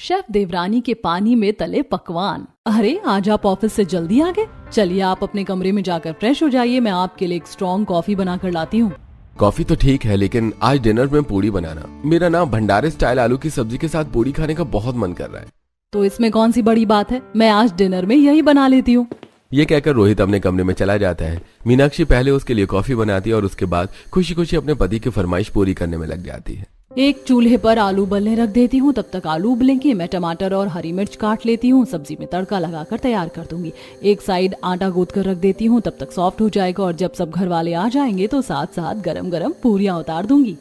Chef देवरानी के पानी में तले पकवान। अरे आज आप ऑफिस से जल्दी आ गए। चलिए आप अपने कमरे में जाकर फ्रेश हो जाइए, मैं आपके लिए एक स्ट्रॉन्ग कॉफी बनाकर लाती हूँ। कॉफी तो ठीक है, लेकिन आज डिनर में पूरी बनाना। मेरा ना भंडारे स्टाइल आलू की सब्जी के साथ पूरी खाने का बहुत मन कर रहा है। तो इसमें कौन सी बड़ी बात है, मैं आज डिनर में यही बना लेती हूँ। ये कहकर रोहित अपने कमरे में चला जाता है। मीनाक्षी पहले उसके लिए कॉफी बनाती है और उसके बाद खुशी खुशी अपने पति की फरमाइश पूरी करने में लग जाती है। एक चूल्हे पर आलू उबलने रख देती हूँ, तब तक आलू उबलेंगे। मैं टमाटर और हरी मिर्च काट लेती हूँ, सब्जी में तड़का लगाकर तैयार कर दूंगी। एक साइड आटा गूंथ कर रख देती हूँ, तब तक सॉफ्ट हो जाएगा और जब सब घर वाले आ जाएंगे तो साथ साथ गरम गरम पूरियां उतार दूंगी।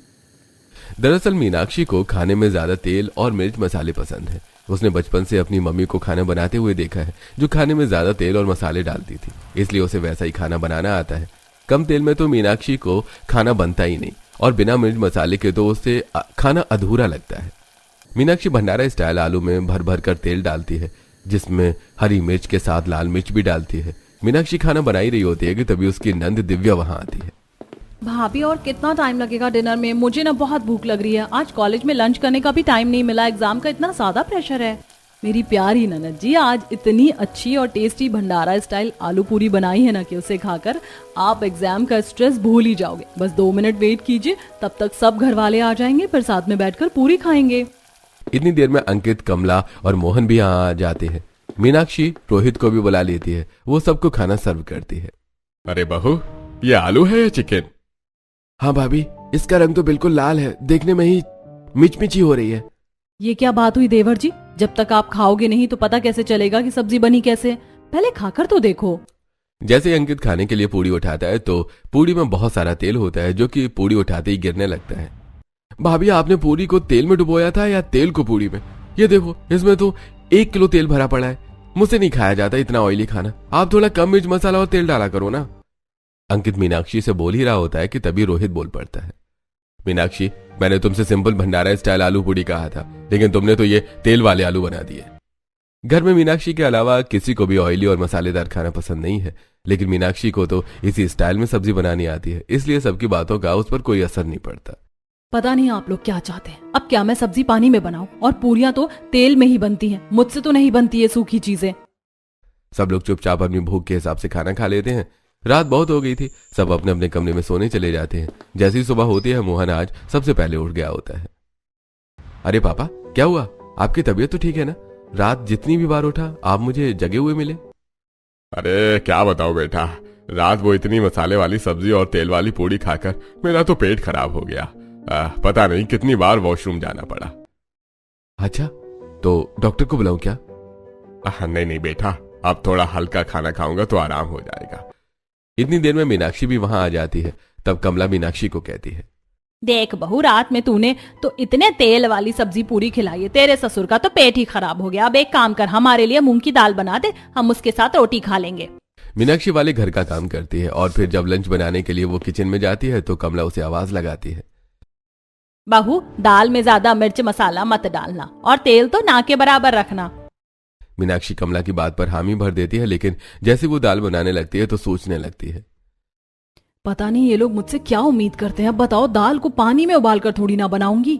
दरअसल मीनाक्षी को खाने में ज्यादा तेल और मिर्च मसाले पसंद है। उसने बचपन से अपनी मम्मी को खाना बनाते हुए देखा है, जो खाने में ज्यादा तेल और मसाले डालती थी, इसलिए उसे वैसा ही खाना बनाना आता है। कम तेल में तो मीनाक्षी को खाना बनता ही नहीं और बिना मिर्च मसाले के तो उसे खाना अधूरा लगता है। मीनाक्षी भंडारा स्टाइल आलू में भर भर कर तेल डालती है, जिसमें हरी मिर्च के साथ लाल मिर्च भी डालती है। मीनाक्षी खाना बना ही रही होती है कि तभी उसकी नंद दिव्या वहां आती है। भाभी और कितना टाइम लगेगा डिनर में? मुझे ना बहुत भूख लग रही है। आज कॉलेज में लंच करने का भी टाइम नहीं मिला, एग्जाम का इतना ज्यादा प्रेशर है। मेरी प्यारी ननद जी, आज इतनी अच्छी और टेस्टी भंडारा स्टाइल आलू पूरी बनाई है ना कि उसे खाकर आप एग्जाम का स्ट्रेस भूल ही जाओगे। बस 2 मिनट वेट कीजिए, तब तक सब घर वाले आ जाएंगे, फिर साथ में बैठकर पूरी खाएंगे। इतनी देर में अंकित, कमला और मोहन भी यहाँ आ जाते हैं। मीनाक्षी रोहित को भी बुला लेती है, वो सबको खाना सर्व करती है। अरे बहू, ये आलू है या चिकन? हाँ भाभी, इसका रंग तो बिल्कुल लाल है, देखने में ही मिचमिची हो रही है। ये क्या बात हुई देवर जी? जब तक आप खाओगे नहीं तो पता कैसे चलेगा कि सब्जी बनी कैसे? पहले खाकर तो देखो। जैसे अंकित खाने के लिए पूड़ी उठाता है तो पूड़ी में बहुत सारा तेल होता है, जो कि पूड़ी उठाते ही गिरने लगता है। भाभी, आपने पूड़ी को तेल में डुबोया था या तेल को पूड़ी में? ये देखो, इसमें तो 1 किलो तेल भरा पड़ा है। मुझसे नहीं खाया जाता इतना ऑयली खाना। आप थोड़ा कम मिर्च मसाला और तेल डाला करो ना। अंकित मीनाक्षी से बोल ही रहा होता है कि तभी रोहित बोल पड़ता है। मीनाक्षी, मैंने तुमसे सिंपल भंडारा स्टाइल आलू पूड़ी कहा था, लेकिन तुमने तो ये तेल वाले आलू बना दिए। घर में मीनाक्षी के अलावा किसी को भी ऑयली और मसालेदार खाना पसंद नहीं है, लेकिन मीनाक्षी को तो इसी स्टाइल में सब्जी बनानी आती है, इसलिए सबकी बातों का उस पर कोई असर नहीं पड़ता। पता नहीं आप लोग क्या चाहते हैं। अब क्या मैं सब्जी पानी में बनाऊं? और पूरियां तो तेल में ही बनती हैं, मुझसे तो नहीं बनती है सूखी चीजें। सब लोग चुपचाप अपनी भूख के हिसाब से खाना खा लेते हैं। रात बहुत हो गई थी, सब अपने अपने कमरे में सोने चले जाते हैं। जैसी सुबह होती है, मोहन आज सबसे पहले उठ गया होता है। अरे पापा, क्या हुआ? आपकी तबीयत तो ठीक है ना? रात जितनी भी बार उठा आप मुझे जगे हुए मिले। अरे क्या बताओ बेटा, रात वो इतनी मसाले वाली सब्जी और तेल वाली पूड़ी खाकर मेरा तो पेट खराब हो गया। पता नहीं कितनी बार वॉशरूम जाना पड़ा। अच्छा, तो डॉक्टर को बुलाऊं क्या? नहीं बेटा, अब थोड़ा हल्का खाना खाऊंगा तो आराम हो जाएगा। इतनी देर में मीनाक्षी भी वहां आ जाती है। तब कमला मीनाक्षी को कहती है, देख बहू, रात में तूने तो इतने तेल वाली सब्जी पूरी खिलाई है, तेरे ससुर का तो पेट ही खराब हो गया। अब एक काम कर, हमारे लिए मूंग की दाल बना दे, हम उसके साथ रोटी खा लेंगे। मीनाक्षी वाले घर का काम करती है और फिर जब लंच बनाने के लिए वो किचन में जाती है तो कमला उसे आवाज लगाती है, बहू, दाल में ज्यादा मिर्च मसाला मत डालना और तेल तो ना के बराबर रखना। मीनाक्षी कमला की बात पर हामी भर देती है, लेकिन जैसे वो दाल बनाने लगती है तो सोचने लगती है, पता नहीं ये लोग मुझसे क्या उम्मीद करते हैं। अब बताओ, दाल को पानी में उबालकर थोड़ी ना बनाऊंगी।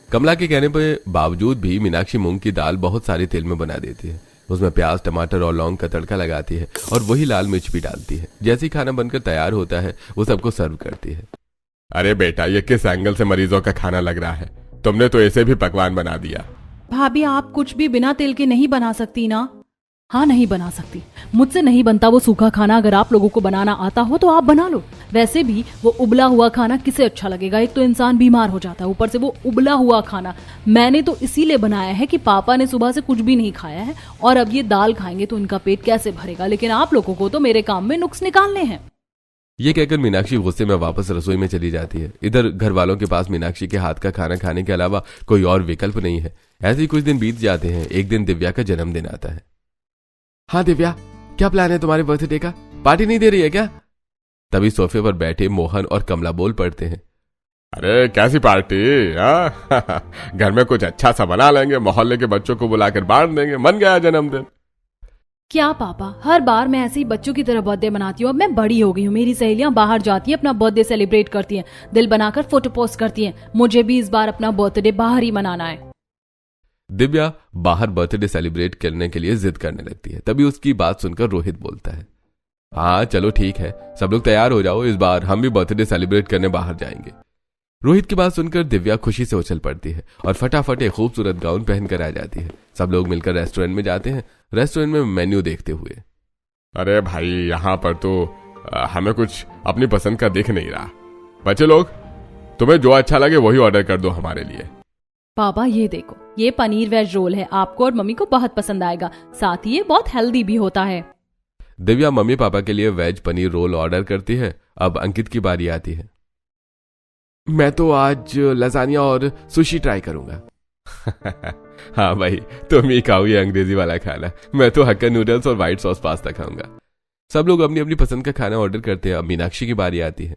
कमला के कहने पर बावजूद भी मीनाक्षी मूंग की दाल बहुत सारे तेल में बना देती है। उसमें प्याज, टमाटर और लौंग का तड़का लगाती है और वही लाल मिर्च भी डालती है। जैसे ही खाना बनकर तैयार होता है वो सबको सर्व करती है। अरे बेटा, ये किस एंगल से मरीजों का खाना लग रहा है? तुमने तो ऐसे भी पकवान बना दिया। भाभी, आप कुछ भी बिना तेल के नहीं बना सकती ना? हाँ, नहीं बना सकती, मुझसे नहीं बनता वो सूखा खाना। अगर आप लोगों को बनाना आता हो तो आप बना लो। वैसे भी वो उबला हुआ खाना किसे अच्छा लगेगा? एक तो इंसान बीमार हो जाता है, ऊपर से वो उबला हुआ खाना। मैंने तो इसीलिए बनाया है कि पापा ने सुबह से कुछ भी नहीं खाया है और अब ये दाल खाएंगे तो इनका पेट कैसे भरेगा। लेकिन आप लोगों को तो मेरे काम में नुक्स निकालने हैं। ये कहकर मीनाक्षी गुस्से में वापस रसोई में चली जाती है। इधर घर वालों के पास मीनाक्षी के हाथ का खाना खाने के अलावा कोई और विकल्प नहीं है। ऐसे ही कुछ दिन बीत जाते हैं। एक दिन दिव्या का जन्मदिन आता है। हाँ दिव्या, क्या प्लान है तुम्हारे बर्थडे का? पार्टी नहीं दे रही है क्या? तभी सोफे पर बैठे मोहन और कमला बोल पड़ते हैं, अरे कैसी पार्टी? घर में कुछ अच्छा सा बना लेंगे, मोहल्ले के बच्चों को बुलाकर बांट देंगे, मन गया जन्मदिन। क्या पापा, हर बार मैं ऐसे ही बच्चों की तरह बर्थडे मनाती हूँ। अब मैं बड़ी हो गई हूँ, मेरी सहेलियां बाहर जाती हैं, अपना बर्थडे सेलिब्रेट करती हैं, दिल बनाकर फोटो पोस्ट करती हैं। मुझे भी इस बार अपना बर्थडे बाहर ही मनाना है। दिव्या बाहर बर्थडे सेलिब्रेट करने के लिए जिद करने लगती है। तभी उसकी बात सुनकर रोहित बोलता है, हाँ चलो ठीक है, सब लोग तैयार हो जाओ, इस बार हम भी बर्थडे सेलिब्रेट करने बाहर जाएंगे। रोहित की बात सुनकर दिव्या खुशी से उछल पड़ती है और फटाफट एक खूबसूरत गाउन पहनकर आ जाती है। सब लोग मिलकर रेस्टोरेंट में जाते हैं। रेस्टोरेंट में मेन्यू देखते हुए, अरे भाई यहाँ पर तो हमें कुछ अपनी पसंद का दिख नहीं रहा। बच्चे लोग, तुम्हें जो अच्छा लगे वही ऑर्डर कर दो हमारे लिए। पापा ये देखो, ये पनीर वेज रोल है, आपको और मम्मी को बहुत पसंद आएगा, साथ ही ये बहुत हेल्दी भी होता है। दिव्या मम्मी पापा के लिए वेज पनीर रोल ऑर्डर करती है। अब अंकित की बारी आती है। मैं तो आज लजानिया और सुशी ट्राई करूंगा। हाँ भाई, तुम ही खाओ ये अंग्रेजी वाला खाना, मैं तो हक्का नूडल्स और व्हाइट सॉस पास्ता खाऊंगा। सब लोग अपनी अपनी पसंद का खाना ऑर्डर करते हैं। अब मीनाक्षी की बारी आती है।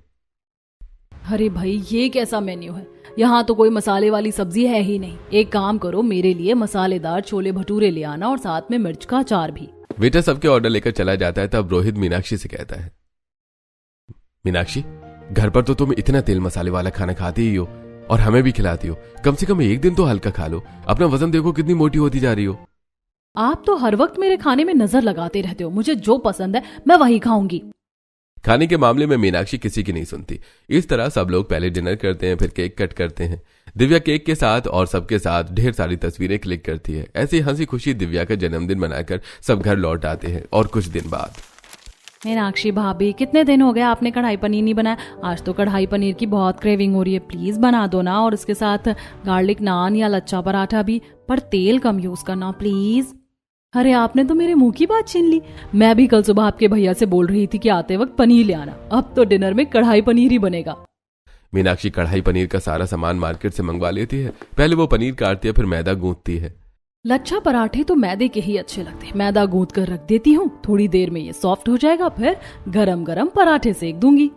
अरे भाई ये कैसा मेन्यू है, यहाँ तो कोई मसाले वाली सब्जी है ही नहीं। एक काम करो, मेरे लिए मसालेदार छोले भटूरे ले आना और साथ में मिर्च का अचार भी। वेटर सबके ऑर्डर लेकर चला जाता है। तब रोहित मीनाक्षी से कहता है, मीनाक्षी घर पर तो तुम इतना तेल मसाले वाला खाना खाती ही हो और हमें भी खिलाती हो, कम से कम एक दिन तो हल्का खा लो। अपना वजन देखो कितनी मोटी होती जा रही हो। आप तो हर वक्त मेरे खाने में नजर लगाते रहते हो, मुझे जो पसंद है मैं वही खाऊंगी। खाने के मामले में मीनाक्षी किसी की नहीं सुनती। इस तरह सब लोग पहले डिनर करते हैं, फिर केक कट करते हैं। दिव्या केक के साथ और सबके साथ ढेर सारी तस्वीरें क्लिक करती है। ऐसी हंसी खुशी दिव्या का जन्मदिन मनाकर सब घर लौट आते हैं। और कुछ दिन बाद, मीनाक्षी भाभी कितने दिन हो गए आपने कढ़ाई पनीर नहीं बनाया, आज तो कढ़ाई पनीर की बहुत क्रेविंग हो रही है, प्लीज बना दो ना, और इसके साथ गार्लिक नान या लच्छा पराठा भी, पर तेल कम यूज करना प्लीज। अरे आपने तो मेरे मुंह की बात छीन ली। मैं भी कल सुबह आपके भैया से बोल रही थी कि आते वक्त पनीर ले आना, अब तो डिनर में कढ़ाई पनीर ही बनेगा। मीनाक्षी कढ़ाई पनीर का सारा सामान मार्केट से मंगवा लेती है। पहले वो पनीर काटती है, फिर मैदा गूंथती है। लच्छा पराठे तो मैदे के ही अच्छे लगते हैं, मैदा गूंथ कर रख देती हूँ, थोड़ी देर में ये सॉफ्ट हो जाएगा, फिर गरम गरम पराठे सेक दूंगी।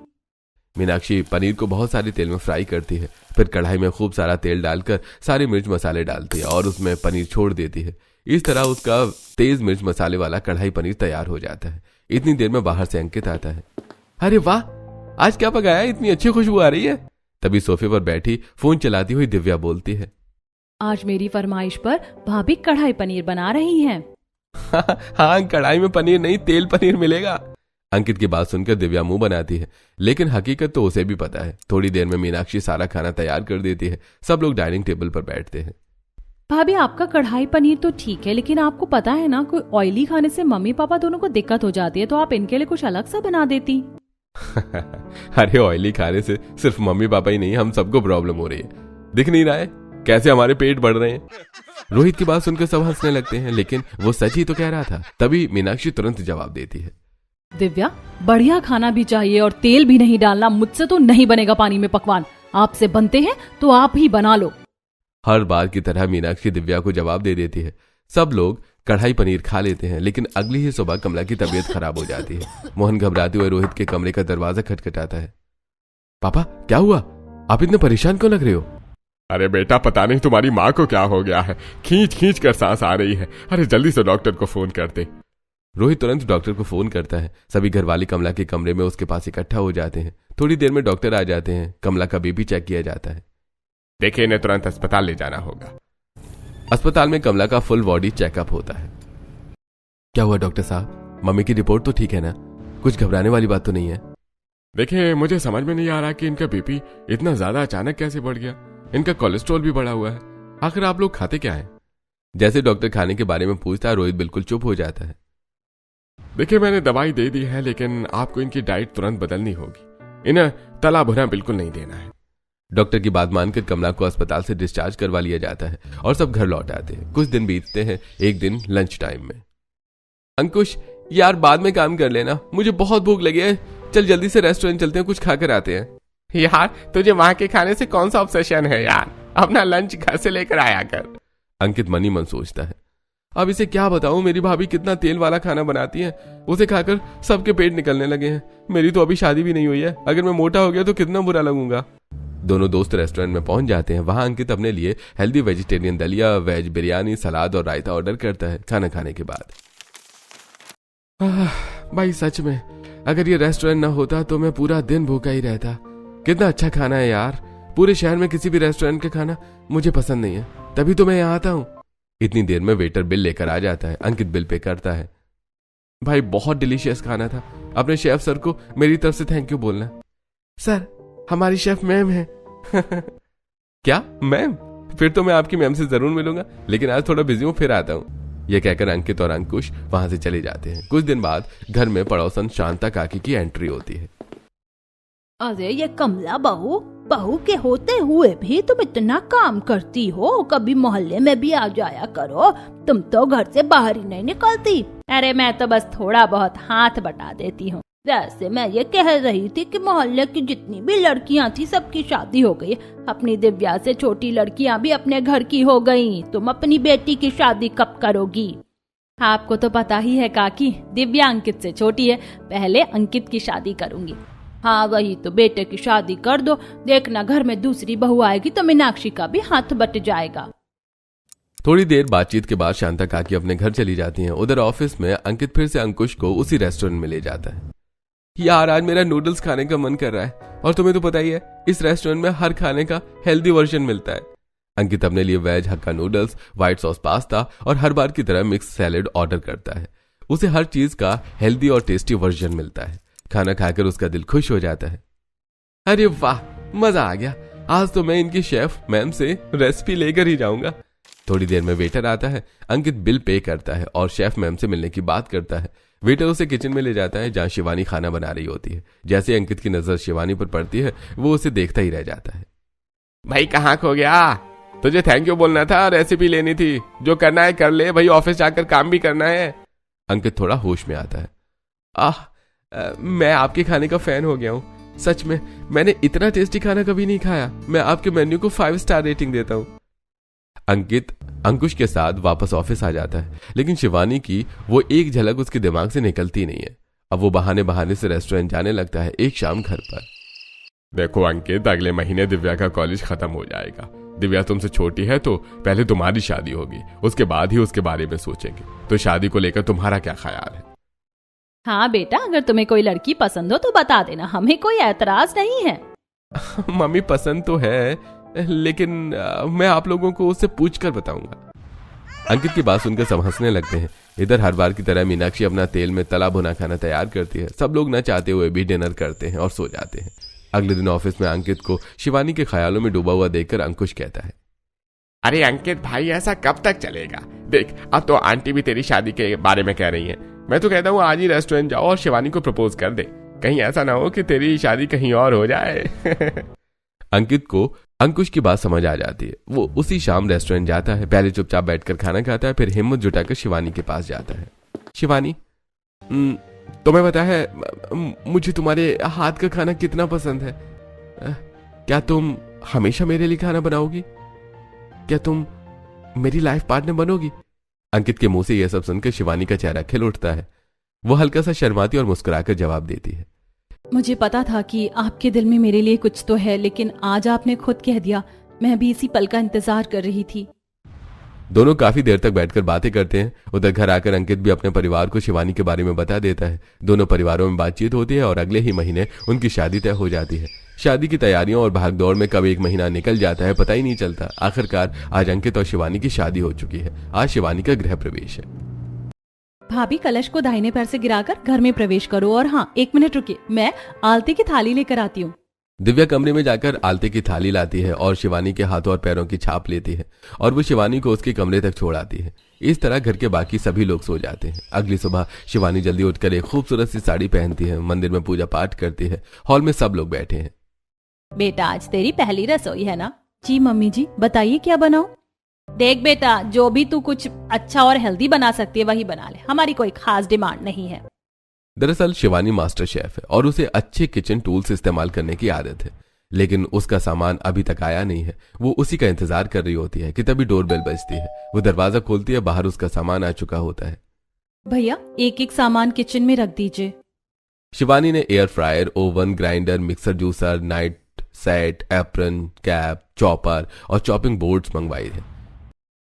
मीनाक्षी पनीर को बहुत सारे तेल में फ्राई करती है, फिर कढ़ाई में खूब सारा तेल डालकर सारे मिर्च मसाले डालती है और उसमें पनीर छोड़ देती है। इस तरह उसका तेज मिर्च मसाले वाला कढ़ाई पनीर तैयार हो जाता है। इतनी देर में बाहर से अंकित आता है। अरे वाह, आज क्या पकाया, इतनी अच्छी खुशबू आ रही है। तभी सोफे पर बैठी फोन चलाती हुई दिव्या बोलती है, आज मेरी फरमाइश पर भाभी कढ़ाई पनीर बना रही हैं। हाँ, कढ़ाई में पनीर नहीं तेल पनीर मिलेगा। अंकित की बात सुनकर दिव्या मुंह बनाती है, लेकिन हकीकत तो उसे भी पता है। थोड़ी देर में मीनाक्षी सारा खाना तैयार कर देती है। सब लोग डाइनिंग टेबल पर बैठते हैं। भाभी आपका कढ़ाई पनीर तो ठीक है, लेकिन आपको पता है ना, कोई ऑयली खाने से मम्मी पापा दोनों को दिक्कत हो जाती है, तो आप इनके लिए कुछ अलग सा बना देती। अरे ऑयली खाने से सिर्फ मम्मी पापा ही नहीं, हम सबको प्रॉब्लम हो रही है। दिख नहीं रहा है कैसे हमारे पेट बढ़ रहे हैं। रोहित की बात सुनकर सब हंसने लगते हैं, लेकिन वो सच ही तो कह रहा था। तभी मीनाक्षी तुरंत जवाब देती है, दिव्या बढ़िया खाना भी चाहिए और तेल भी नहीं डालना, मुझसे तो नहीं बनेगा पानी में पकवान, आपसे बनते हैं तो आप ही बना लो। हर बार की तरह मीनाक्षी दिव्या को जवाब दे देती है। सब लोग कढ़ाई पनीर खा लेते हैं, लेकिन अगली ही सुबह कमला की तबीयत खराब हो जाती है। मोहन घबराते हुए रोहित के कमरे का दरवाजा खटखटाता है। पापा क्या हुआ, आप इतने परेशान क्यों लग रहे हो? अरे बेटा, पता नहीं तुम्हारी माँ को क्या हो गया है, खींच खींच कर सांस आ रही है। अरे जल्दी से डॉक्टर को फोन कर दे। रोहित तुरंत डॉक्टर को फोन करता है। सभी घरवाले कमला के कमरे में उसके पास इकट्ठा हो जाते हैं। थोड़ी देर में डॉक्टर आ जाते हैं। कमला का बीपी चेक किया जाता है। देखिए, इन्हें तुरंत अस्पताल ले जाना होगा। अस्पताल में कमला का फुल बॉडी चेकअप होता है। क्या हुआ डॉक्टर साहब, मम्मी की रिपोर्ट तो ठीक है ना, कुछ घबराने वाली बात तो नहीं है? देखिए, मुझे समझ में नहीं आ रहा कि इनका बीपी इतना ज्यादा अचानक कैसे बढ़ गया। इनका कोलेस्ट्रॉल भी बढ़ा हुआ है। आखिर आप लोग खाते क्या है? जैसे डॉक्टर खाने के बारे में पूछता है, रोहित बिल्कुल चुप हो जाता है। देखिए, मैंने दवाई दे दी है, लेकिन आपको इनकी डाइट तुरंत बदलनी होगी। इन्हें तला भुना बिल्कुल नहीं देना है। डॉक्टर की बात मानकर कमला को अस्पताल से डिस्चार्ज करवा लिया जाता है और सब घर लौट आते हैं। कुछ दिन बीतते हैं। एक दिन लंच टाइम में, अंकुश यार बाद में काम कर लेना, मुझे बहुत भूख लगी है, चल जल्दी से रेस्टोरेंट चलते हैं, कुछ खाकर आते हैं। यार तुझे वहां के खाने से कौन सा ऑब्सेशन है यार, अपना लंच घर से लेकर आया कर। अंकित मन ही मन सोचता है, अब इसे क्या बताऊं, मेरी भाभी कितना तेल वाला खाना बनाती है, उसे खाकर सबके पेट निकलने लगे हैं। मेरी तो अभी शादी भी नहीं हुई है, अगर मैं मोटा हो गया तो कितना बुरा लगूंगा। दोनों दोस्त रेस्टोरेंट में पहुंच जाते हैं। वहां अंकित अपने लिए हेल्दी वेजिटेरियन दलिया, वेज बिरयानी, सलाद और रायता ऑर्डर करता है। खाना खाने के बाद भाई सच में अगर ये रेस्टोरेंट ना होता तो मैं पूरा दिन भूखा ही रहता। कितना अच्छा खाना है यार, पूरे शहर में किसी भी रेस्टोरेंट का खाना मुझे पसंद नहीं है, तभी तो मैं यहाँ आता हूँ। इतनी देर में वेटर बिल लेकर आ जाता है। अंकित बिल पे करता है। भाई बहुत डिलीशियस खाना था, अपने शेफ सर को मेरी तरफ से थैंक यू बोलना। सर हमारी शेफ मैम है। क्या मैम? फिर तो मैं आपकी मैम से जरूर मिलूंगा, लेकिन आज थोड़ा बिजी हूँ, फिर आता हूँ। यह कहकर अंकित और अंकुश वहां से चले जाते हैं। कुछ दिन बाद घर में पड़ोसन शांता काकी की एंट्री होती है। अरे ये कमला बहू के होते हुए भी तुम इतना काम करती हो, कभी मोहल्ले में भी आ जाया करो, तुम तो घर से बाहर ही नहीं निकलती। अरे मैं तो बस थोड़ा बहुत हाथ बटा देती हूँ। वैसे मैं ये कह रही थी कि मोहल्ले की जितनी भी लड़कियां थी सबकी शादी हो गई, अपनी दिव्या से छोटी लड़कियां भी अपने घर की हो गई। तुम अपनी बेटी की शादी कब करोगी? आपको तो पता ही है काकी, दिव्या अंकित से छोटी है, पहले अंकित की शादी करूंगी। हाँ वही तो, बेटे की शादी कर दो, देखना घर में दूसरी बहू आएगी तो मीनाक्षी का भी हाथ बट जाएगा। थोड़ी देर बातचीत के बाद शांता काकी अपने घर चली जाती हैं। उधर ऑफिस में अंकित फिर से अंकुश को उसी रेस्टोरेंट में ले जाता है। यार आज मेरा नूडल्स खाने का मन कर रहा है, और तुम्हें तो पता ही है इस रेस्टोरेंट में हर खाने का हेल्दी वर्जन मिलता है। अंकित अपने लिए veg hakka noodles, white sauce pasta और हर बार की तरह मिक्स सैलेड ऑर्डर करता है। उसे हर चीज का हेल्दी और टेस्टी वर्जन मिलता है। खाना खाकर उसका दिल खुश हो जाता है। अरे वाह, मजा आ गया, आज तो मैं इनकी शेफ मैम से रेसिपी लेकर ही जाऊंगा। थोड़ी देर में वेटर आता है। अंकित बिल पे करता है और शेफ मैम से मिलने की बात करता है। वेटर उसे किचन में ले जाता है जहां शिवानी खाना बना रही होती है। जैसे अंकित की नजर शिवानी पर पड़ती है, वो उसे देखता ही रह जाता है। भाई कहाँ खो गया? तुझे थैंक यू बोलना था, रेसिपी लेनी थी। जो करना है कर ले भाई, ऑफिस जाकर काम भी करना है। अंकित थोड़ा होश में आता है। मैं आपके खाने का फैन हो गया हूँ, सच में मैंने इतना टेस्टी खाना कभी नहीं खाया। मैं आपके मेन्यू को 5 स्टार रेटिंग देता हूँ। अंकित अंकुश के साथ वापस ऑफिस आ जाता है, लेकिन शिवानी की वो एक झलक उसके दिमाग से निकलती नहीं है। अब वो बहाने बहाने से रेस्टोरेंट जाने लगता है। एक शाम घर पर, देखो अंकित, अगले महीने दिव्या का कॉलेज खत्म हो जाएगा। दिव्या तुमसे छोटी है तो पहले तुम्हारी शादी होगी, उसके बाद ही उसके बारे में सोचेंगे। तो शादी को लेकर तुम्हारा क्या ख्याल है? हाँ बेटा, अगर तुम्हें कोई लड़की पसंद हो तो बता देना, हमें कोई ऐतराज नहीं है। मम्मी पसंद तो है, लेकिन मैं आप लोगों को उससे पूछकर बताऊंगा। अंकित की बात सुनकर सब हंसने लगते हैं। इधर हर बार की तरह मीनाक्षी अपना तेल में तला भुना खाना तैयार करती है। सब लोग न चाहते हुए भी डिनर करते हैं और सो जाते हैं। अगले दिन ऑफिस में अंकित को शिवानी के ख्यालों में डूबा हुआ देखकर अंकुश कहता है, अरे अंकित भाई, ऐसा कब तक चलेगा? देख, अब तो आंटी भी तेरी शादी के बारे में कह रही है। मैं तो कहता हूँ आज ही रेस्टोरेंट जाओ और शिवानी को प्रपोज कर दे। कहीं ऐसा ना हो कि तेरी शादी कहीं और हो जाए। अंकित को अंकुश की बात समझ आ जाती है। वो उसी शाम रेस्टोरेंट जाता है। पहले चुपचाप बैठकर खाना खाता है, फिर हिम्मत जुटाकर शिवानी के पास जाता है। शिवानी, तुम्हें पता है मुझे तुम्हारे हाथ का खाना कितना पसंद है। क्या तुम हमेशा मेरे लिए खाना बनाओगी? क्या तुम मेरी लाइफ पार्टनर बनोगी? अंकित के मुंह से यह सब सुनकर शिवानी का चेहरा खिल उठता है। वो हल्का सा शर्माती और मुस्कुराकर जवाब देती है, मुझे पता था कि आपके दिल में मेरे लिए कुछ तो है, लेकिन आज आपने खुद कह दिया। मैं भी इसी पल का इंतजार कर रही थी। दोनों काफी देर तक बैठकर बातें करते हैं। उधर घर आकर अंकित भी अपने परिवार को शिवानी के बारे में बता देता है। दोनों परिवारों में बातचीत होती है और अगले ही महीने उनकी शादी तय हो जाती है। शादी की तैयारियों और भागदौड़ में कब एक महीना निकल जाता है पता ही नहीं चलता। आखिरकार आज अंकित और शिवानी की शादी हो चुकी है। आज शिवानी का गृह प्रवेश है। भाभी, कलश को दाहिने पैर से गिराकर घर में प्रवेश करो। और हाँ, 1 मिनट रुकिए, मैं आलती की थाली लेकर आती हूँ। दिव्या कमरे में जाकर आलती की थाली लाती है और शिवानी के हाथों और पैरों की छाप लेती है और वो शिवानी को उसके कमरे तक छोड़ आती है। इस तरह घर के बाकी सभी लोग सो जाते हैं। अगली सुबह शिवानी जल्दी उठकर एक खूबसूरत सी साड़ी पहनती है, मंदिर में पूजा पाठ करती है। हॉल में सब लोग बैठे हैं। बेटा, आज तेरी पहली रसोई है ना? जी मम्मी जी, बताइए क्या बनाऊं? देख बेटा, जो भी तू कुछ अच्छा और हेल्दी बना सकती है वही बना ले, हमारी कोई खास डिमांड नहीं है। दरअसल शिवानी मास्टर शेफ है और उसे अच्छे किचन टूल्स इस्तेमाल करने की आदत है, लेकिन उसका सामान अभी तक आया नहीं है। वो उसी का इंतजार कर रही होती है कि तभी डोरबेल बजती है। वो दरवाजा खोलती है, बाहर उसका सामान आ चुका होता है। भैया, एक एक सामान किचन में रख दीजिए। शिवानी ने air fryer, oven, grinder, mixer, juicer, night set, apron, cap, chopper और चॉपिंग बोर्ड्स मंगवाई है।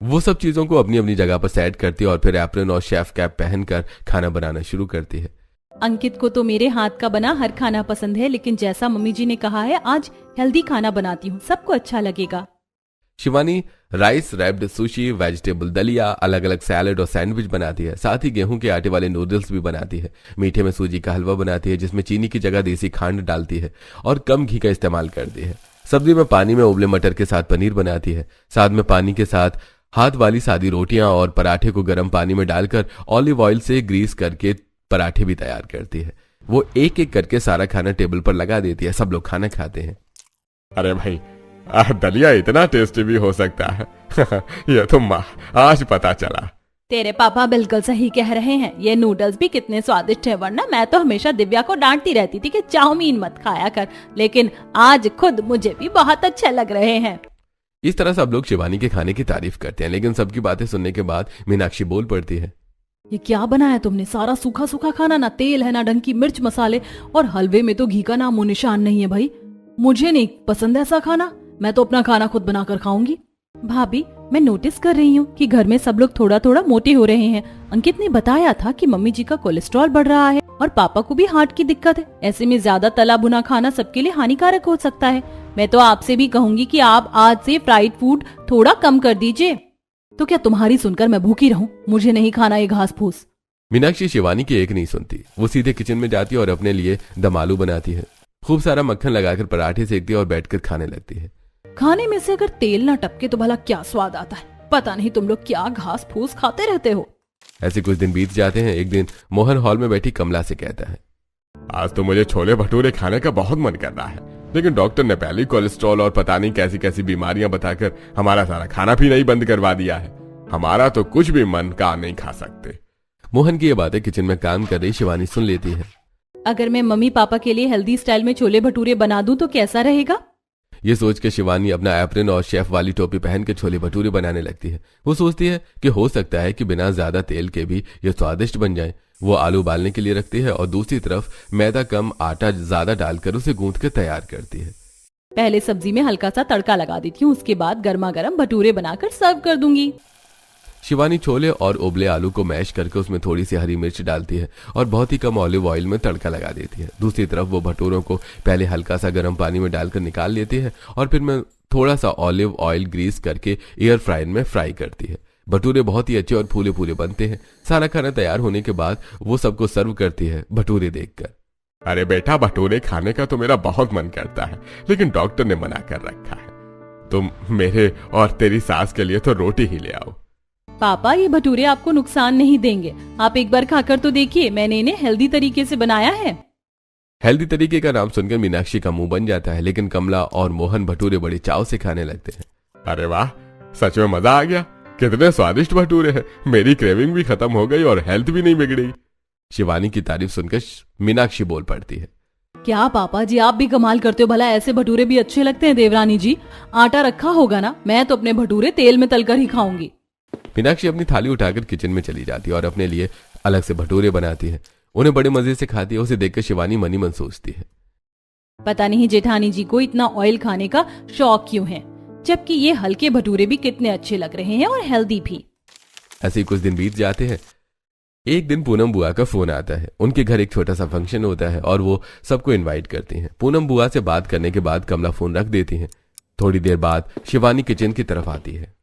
वो सब चीजों को अपनी अपनी जगह पर सेट करती है और फिर एप्रन और शेफ कैप पहनकर खाना बनाना शुरू करती है। अंकित को तो मेरे हाथ का बना हर खाना पसंद है, लेकिन जैसा मम्मी जी ने कहा है आज हेल्दी खाना बनाती हूँ, सबको अच्छा लगेगा। Shivani rice wrapped sushi, vegetable दलिया, अलग अलग सैलेड और सैंडविच बनाती है। साथ ही गेहूं के आटे वाले नूडल्स भी बनाती है। मीठे में सूजी का हलवा बनाती है जिसमें चीनी की जगह देसी खंड डालती है और कम घी का इस्तेमाल करती है। सब्जी में पानी में उबले मटर के साथ पनीर बनाती है। साथ में पानी के साथ हाथ वाली सादी रोटियां और पराठे को गर्म पानी में डालकर ऑलिव ऑयल से ग्रीस करके पराठे भी तैयार करती है। वो एक एक करके सारा खाना टेबल पर लगा देती है। सब लोग खाना खाते हैं। अरे भाई, दलिया इतना टेस्टी भी हो सकता है। यह तो माँ आज पता चला। तेरे पापा बिल्कुल सही कह रहे हैं, ये नूडल्स भी कितने स्वादिष्ट है। वरना मैं तो हमेशा दिव्या को डांटती रहती थी कि चाउमीन मत खाया कर, लेकिन आज खुद मुझे भी बहुत अच्छे लग रहे हैं। इस तरह सब लोग शिवानी के खाने की तारीफ करते हैं, लेकिन सबकी बातें सुनने के बाद मीनाक्षी बोल पड़ती है। ये क्या बनाया तुमने? सारा सूखा सूखा खाना, ना तेल है ना ढंग की मिर्च मसाले, और हलवे में तो घी का नामो निशान नहीं है। भाई मुझे नहीं पसंद ऐसा खाना, मैं तो अपना खाना खुद बनाकर खाऊंगी। भाभी, मैं नोटिस कर रही हूँ कि घर में सब लोग थोड़ा थोड़ा मोटे हो रहे हैं। अंकित ने बताया था कि मम्मी जी का कोलेस्ट्रॉल बढ़ रहा है और पापा को भी हार्ट की दिक्कत है। ऐसे में ज्यादा तला भुना खाना सबके लिए हानिकारक हो सकता है। मैं तो आपसे भी कहूंगी कि आप आज से फ्राइड फूड थोड़ा कम कर दीजिए। तो क्या तुम्हारी सुनकर मैं भूखी रहूं? मुझे नहीं खाना ये घास फूस। मीनाक्षी शिवानी की एक नहीं सुनती। वो सीधे किचन में जाती है और अपने लिए दम आलू बनाती है। खूब सारा मक्खन लगाकर पराठे सेकती है और बैठकर खाने लगती है। खाने में से अगर तेल ना टपके तो भला क्या स्वाद आता है? पता नहीं तुम लोग क्या घास फूस खाते रहते हो। ऐसे कुछ दिन बीत जाते हैं। एक दिन मोहन हॉल में बैठी कमला से कहता है, आज तो मुझे छोले भटूरे खाने का बहुत मन कर रहा है, लेकिन डॉक्टर ने पहले ही कोलेस्ट्रॉल और पता नहीं कैसी कैसी बीमारियां बताकर हमारा सारा खाना पीना ही बंद करवा दिया है। हमारा तो कुछ भी मन का नहीं खा सकते। मोहन की ये बातें किचन में काम कर रही शिवानी सुन लेती है। अगर मैं मम्मी पापा के लिए हेल्दी स्टाइल में छोले भटूरे बना दूं तो कैसा रहेगा? ये सोच के शिवानी अपना एप्रन और शेफ वाली टोपी पहन के छोले भटूरे बनाने लगती है। वो सोचती है कि हो सकता है कि बिना ज्यादा तेल के भी ये स्वादिष्ट बन जाए। वो आलू उबालने के लिए रखती है और दूसरी तरफ मैदा कम आटा ज्यादा डालकर उसे गूंथ के तैयार करती है। पहले सब्जी में हल्का सा तड़का लगा देती हूँ, उसके बाद गर्मा गर्म भटूरे बनाकर सर्व कर दूंगी। शिवानी छोले और उबले आलू को मैश करके उसमें थोड़ी सी हरी मिर्च डालती है और बहुत ही कम ऑलिव ऑयल में तड़का लगा देती है। दूसरी तरफ वो भटूरों को पहले हल्का सा गर्म पानी में डालकर निकाल लेती है और फिर में थोड़ा सा ऑलिव ऑयल ग्रीस करके एयर फ्रायर में फ्राई करती है। भटूरे बहुत ही अच्छे और फूले फूले बनते हैं। सारा खाना तैयार होने के बाद वो सबको सर्व करती है भटूरे देखकर। अरे बेटा, भटूरे खाने का तो मेरा बहुत मन करता है, लेकिन डॉक्टर ने मना कर रखा है। तुम मेरे और तेरी सास के लिए तो रोटी ही ले आओ। पापा, ये भटूरे आपको नुकसान नहीं देंगे, आप एक बार खाकर तो देखिए। मैंने इन्हें हेल्दी तरीके से बनाया है। हेल्दी तरीके का नाम सुनकर मीनाक्षी का मुंह बन जाता है, लेकिन कमला और मोहन भटूरे बड़े चाव से खाने लगते हैं। अरे वाह, सच में मजा आ गया। कितने स्वादिष्ट भटूरे हैं। मेरी क्रेविंग भी खत्म हो गई और हेल्थ भी नहीं बिगड़ी। शिवानी की तारीफ सुनकर मीनाक्षी बोल पड़ती है, क्या पापा जी, आप भी कमाल करते हो। भला ऐसे भटूरे भी अच्छे लगते हैं देवरानी जी? आटा रखा होगा ना? मैं तो अपने भटूरे तेल में तलकर ही खाऊंगी। मीनाक्षी अपनी थाली उठाकर किचन में चली जाती है और अपने लिए अलग से भटूरे बनाती है। उन्हें बड़े मजे से खाती है। उसे देखकर शिवानी मनी मन सोचती है, पता नहीं जेठानी जी को इतना ऑयल खाने का शौक क्यों है, जबकि ये हल्के भटूरे भी कितने अच्छे लग रहे हैं और हेल्दी भी। ऐसे ही कुछ दिन बीत जाते हैं। एक दिन पूनम बुआ का फोन आता है। उनके घर एक छोटा सा फंक्शन होता है और वो सबको इनवाइट करती हैं। पूनम बुआ से बात करने के बाद कमला फोन रख देती है। थोड़ी देर बाद शिवानी किचन की तरफ आती है।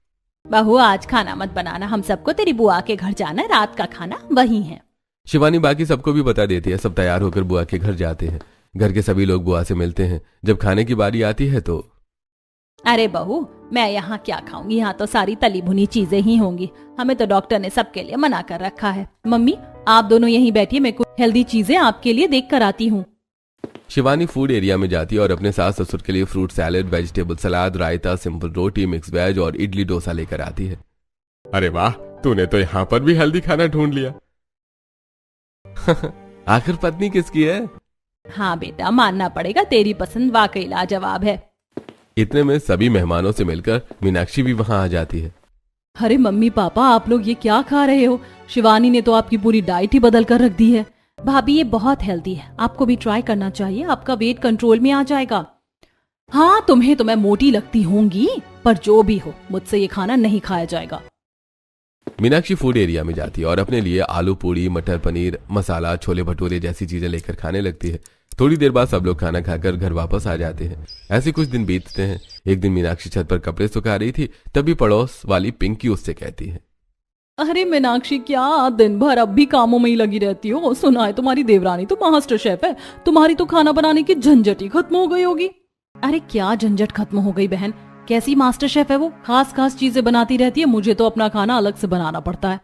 बहू, आज खाना मत बनाना, हम सबको तेरी बुआ के घर जाना है, रात का खाना वही है। शिवानी बाकी सबको भी बता देती है। सब तैयार होकर बुआ के घर जाते हैं। घर के सभी लोग बुआ से मिलते हैं। जब खाने की बारी आती है तो अरे बहू, मैं यहाँ क्या खाऊंगी? यहाँ तो सारी तली भुनी चीजें ही होंगी। हमें तो डॉक्टर ने सबके लिए मना कर रखा है। मम्मी, आप दोनों यहीं बैठिए, मैं कुछ हेल्दी चीजें आपके लिए देख कर आती हूँ। शिवानी फूड एरिया में जाती है और अपने सास ससुर के लिए फ्रूट सैलेड, वेजिटेबल सलाद, रायता, सिंपल रोटी, मिक्स वेज और इडली डोसा लेकर आती है। अरे वाह, तूने तो यहाँ पर भी हेल्दी खाना ढूंढ लिया। आखिर पत्नी किसकी है? हाँ बेटा, मानना पड़ेगा, तेरी पसंद वाकई लाजवाब है। इतने में सभी मेहमानों से मिलकर मीनाक्षी भी वहां आ जाती है। अरे मम्मी पापा, आप लोग ये क्या खा रहे हो? शिवानी ने तो आपकी पूरी डाइट ही बदल कर रख दी है। भाभी, ये बहुत हेल्दी है, आपको भी ट्राई करना चाहिए, आपका वेट कंट्रोल में आ जाएगा। हाँ, तुम्हें तो मैं मोटी लगती होंगी, पर जो भी हो, मुझसे ये खाना नहीं खाया जाएगा। मीनाक्षी फूड एरिया में जाती है और अपने लिए आलू पूड़ी, मटर पनीर, मसाला, छोले भटूरे जैसी चीजें लेकर खाने लगती है। थोड़ी देर बाद सब लोग खाना खाकर घर वापस आ जाते हैं। ऐसे कुछ दिन बीतते हैं। एक दिन मीनाक्षी छत पर कपड़े सुखा रही थी, तभी पड़ोस वाली पिंकी उससे कहती है, अरे मीनाक्षी, क्या दिन भर अब भी कामों में ही लगी रहती हो? सुना है तुम्हारी देवरानी तो मास्टर शेफ है, तुम्हारी तो खाना बनाने की झंझट ही खत्म हो गई होगी। अरे क्या झंझट खत्म हो गई बहन, कैसी मास्टर शेफ है वो? खास खास चीजें बनाती रहती है, मुझे तो अपना खाना अलग से बनाना पड़ता है।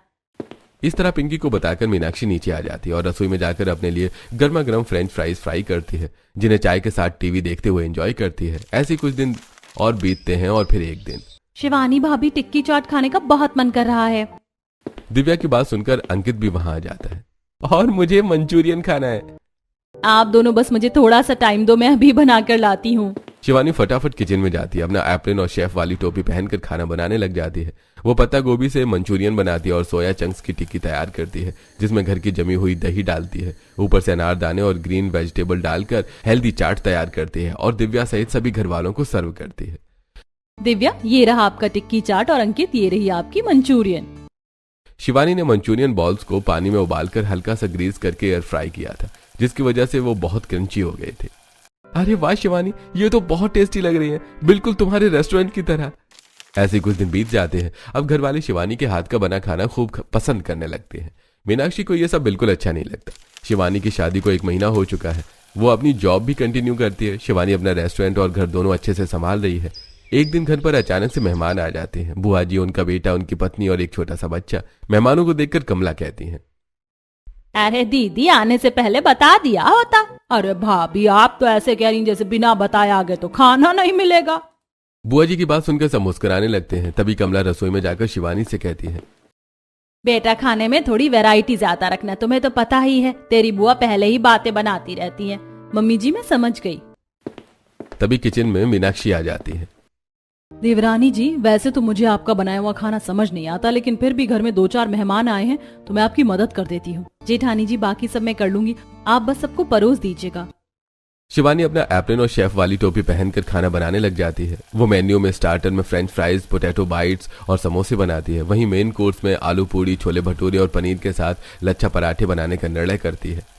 इस तरह पिंकी को बताकर मीनाक्षी नीचे आ जाती है और रसोई में जाकर अपने लिए गर्मा गर्म फ्रेंच फ्राइज फ्राई करती है, जिन्हें चाय के साथ टीवी देखते हुए एंजॉय करती है। ऐसे कुछ दिन और बीतते हैं और फिर एक दिन शिवानी भाभी, टिक्की चाट खाने का बहुत मन कर रहा है। दिव्या की बात सुनकर अंकित भी वहां आ जाता है, और मुझे मंचूरियन खाना है। आप दोनों बस मुझे थोड़ा सा टाइम दो, मैं अभी बना कर लाती हूँ। शिवानी फटाफट किचन में जाती है, अपना एप्रन और शेफ वाली टोपी पहनकर खाना बनाने लग जाती है। वो पत्ता गोभी से मंचूरियन बनाती है और सोया चंक्स की टिक्की तैयार करती है, जिसमें घर की जमी हुई दही डालती है। ऊपर से अनारदाने और ग्रीन वेजिटेबल डालकर हेल्दी चाट तैयार करती है और दिव्या सहित सभी घर वालों को सर्व करती है। दिव्या, ये रहा आपका टिक्की चाट, और अंकित, ये रही आपकी मंचूरियन। शिवानी ने मंचूरियन बॉल्स को पानी में उबालकर हल्का सा ग्रीस करके एयर फ्राई किया था, जिसकी वजह से वो बहुत क्रंची हो गए थे। अरे वाह शिवानी, ये तो बहुत टेस्टी लग रही है, बिल्कुल तुम्हारे रेस्टोरेंट की तरह। ऐसे कुछ दिन बीत जाते हैं। अब घर वाले शिवानी के हाथ का बना खाना खूब पसंद करने लगते हैं। मीनाक्षी को यह सब बिल्कुल अच्छा नहीं लगता। शिवानी की शादी को 1 महीना हो चुका है। वो अपनी जॉब भी कंटिन्यू करती है। शिवानी अपना रेस्टोरेंट और घर दोनों अच्छे से संभाल रही है। एक दिन घर पर अचानक से मेहमान आ जाते हैं। बुआ जी, उनका बेटा, उनकी पत्नी और एक छोटा सा बच्चा। मेहमानों को देखकर कमला कहती है, अरे दीदी, आने से पहले बता दिया होता। अरे भाभी, आप तो ऐसे कह रही जैसे बिना बताए आ गए तो खाना नहीं मिलेगा। बुआ जी की बात सुनकर सब मुस्कुराने लगते हैं। तभी कमला रसोई में जाकर शिवानी से कहती है, बेटा, खाने में थोड़ी वैरायटी ज्यादा रखना, तुम्हें तो पता ही है तेरी बुआ पहले ही बातें बनाती रहती है। मम्मी जी, मैं समझ गई। तभी किचन में मीनाक्षी आ जाती है। देवरानी जी, वैसे तो मुझे आपका बनाया हुआ खाना समझ नहीं आता, लेकिन फिर भी घर में 2-4 मेहमान आए हैं तो मैं आपकी मदद कर देती हूँ। जेठानी जी, बाकी सब मैं कर लूंगी, आप बस सबको परोस दीजिएगा। शिवानी अपना एप्रन और शेफ वाली टोपी पहनकर खाना बनाने लग जाती है। वो मेन्यू में स्टार्टर में फ्रेंच फ्राइज, पोटैटो बाइट्स और समोसे बनाती है। वहीं मेन कोर्स में आलू पूड़ी, छोले भटूरे और पनीर के साथ लच्छा पराठे बनाने का निर्णय करती है।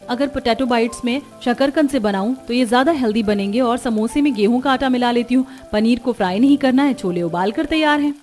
अगर पोटैटो बाइट्स में शकरकंद से बनाऊं तो ये ज्यादा हेल्दी बनेंगे, और समोसे में गेहूं का आटा मिला लेती हूँ। पनीर को फ्राई नहीं करना है, छोले उबाल कर तैयार हैं।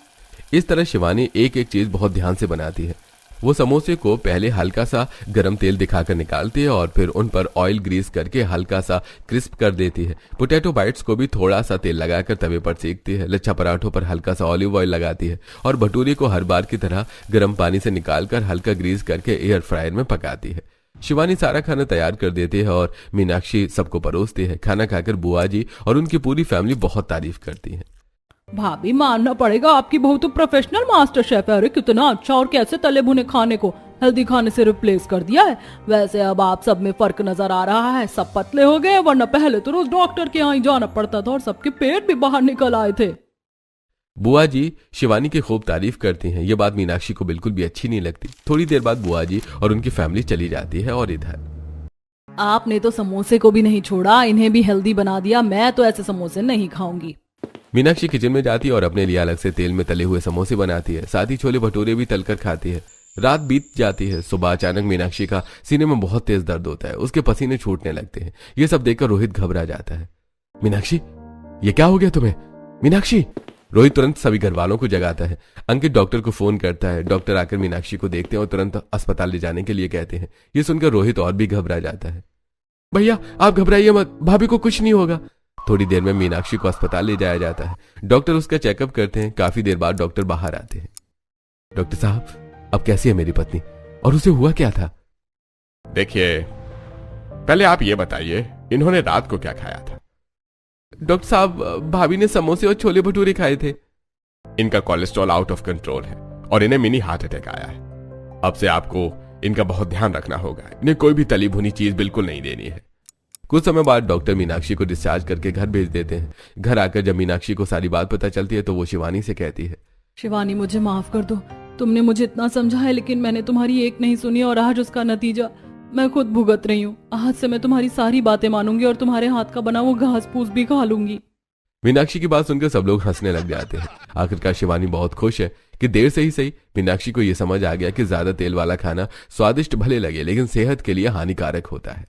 इस तरह शिवानी एक एक चीज बहुत ध्यान से बनाती है। वो समोसे को पहले हल्का सा गरम तेल दिखाकर निकालती है और फिर उन पर ऑयल ग्रीस करके हल्का सा क्रिस्प कर देती है। पोटैटो बाइट्स को भी थोड़ा सा तेल लगाकर तवे पर सेकती है। लच्छा पराठों पर हल्का सा ऑलिव ऑयल लगाती है और भटूरे को हर बार की तरह गर्म पानी से निकालकर हल्का ग्रीस करके एयर फ्रायर में पकाती है। शिवानी सारा खाना तैयार कर देती है और मीनाक्षी सबको परोसती है। खाना खाकर बुआ जी और उनकी पूरी फैमिली बहुत तारीफ करती है। भाभी, मानना पड़ेगा, आपकी बहू तो प्रोफेशनल मास्टर शेफ है। अरे कितना अच्छा, और कैसे तले भुने खाने को हेल्दी खाने से रिप्लेस कर दिया है। वैसे अब आप सब में फर्क नजर आ रहा है, सब पतले हो गए, वरना पहले तो रोज डॉक्टर के यहाँ ही जाना पड़ता था और सबके पेट भी बाहर निकल आए थे। बुआ जी शिवानी की खूब तारीफ करती हैं। ये बात मीनाक्षी को बिल्कुल भी अच्छी नहीं लगती। थोड़ी देर बाद बुआ जी और उनकी फैमिली चली जाती है और इधर आपने तो समोसे को भी नहीं छोड़ा, इन्हें भी हेल्दी बना दिया। मैं तो ऐसे समोसे नहीं खाऊंगी। मीनाक्षी किचन में जाती है और अपने लिए अलग से तेल में तले हुए समोसे बनाती है। साथ ही छोले भटूरे भी तलकर खाती है। रात बीत जाती है। सुबह अचानक मीनाक्षी का सीने में बहुत तेज दर्द होता है। उसके पसीने छूटने लगते हैं। ये सब देखकर रोहित घबरा जाता है। मीनाक्षी, ये क्या हो गया तुम्हें? मीनाक्षी! रोहित तुरंत सभी घर वालों को जगाता है। अंकित डॉक्टर को फोन करता है। डॉक्टर आकर मीनाक्षी को देखते हैं और तुरंत अस्पताल ले जाने के लिए कहते हैं। ये सुनकर रोहित और भी घबरा जाता है। भैया, आप घबराइए मत, भाभी को कुछ नहीं होगा। थोड़ी देर में मीनाक्षी को अस्पताल ले जाया जाता है। डॉक्टर उसका चेकअप करते हैं। काफी देर बाद डॉक्टर बाहर आते हैं। डॉक्टर साहब, अब कैसी है मेरी पत्नी और उसे हुआ क्या था? देखिए, पहले आप ये बताइए, इन्होंने रात को क्या खाया था? डॉक्टर साहब, भाभी ने समोसे और छोले भटूरे खाए थे। इनका कोलेस्ट्रॉल आउट ऑफ कंट्रोल है और इन्हें मिनी हार्ट अटैक आया है। अब से आपको इनका बहुत ध्यान रखना होगा। इन्हें कोई भी तली भुनी चीज बिल्कुल नहीं देनी है। कुछ समय बाद डॉक्टर मीनाक्षी को डिस्चार्ज करके घर भेज देते हैं। घर आकर जब मीनाक्षी को सारी बात पता चलती है तो वो शिवानी से कहती है, शिवानी, मुझे माफ कर दो। तुमने मुझे इतना समझाया, लेकिन मैंने तुम्हारी एक नहीं सुनी, और आज उसका नतीजा मैं खुद भुगत रही हूँ। आज से मैं तुम्हारी सारी बातें मानूंगी और तुम्हारे हाथ का बना वो घास फूस भी खा लूंगी। मीनाक्षी की बात सुनकर सब लोग हंसने लग जाते हैं। आखिरकार शिवानी बहुत खुश है कि देर से ही सही मीनाक्षी को यह समझ आ गया कि ज्यादा तेल वाला खाना स्वादिष्ट भले लगे, लेकिन सेहत के लिए हानिकारक होता है।